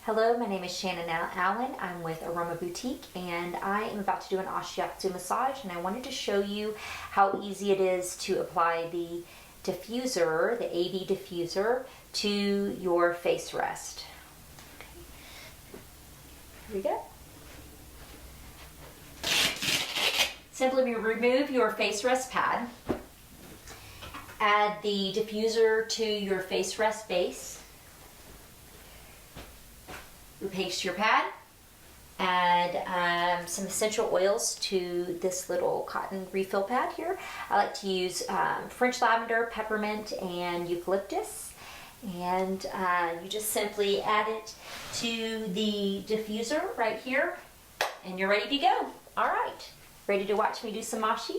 Hello, my name is Shannon Allen. I'm with Aroma Boutique and I am about to do an Ashiatsu massage, and I wanted to show you how easy it is to apply the diffuser, the AB diffuser, to your face rest. Here we go. Simply remove your face rest pad, add the diffuser to your face rest base, repaste your pad, add some essential oils to this little cotton refill pad here. I like to use French lavender, peppermint, and eucalyptus. And you just simply add it to the diffuser right here, and you're ready to go. All right, ready to watch me do some mashi?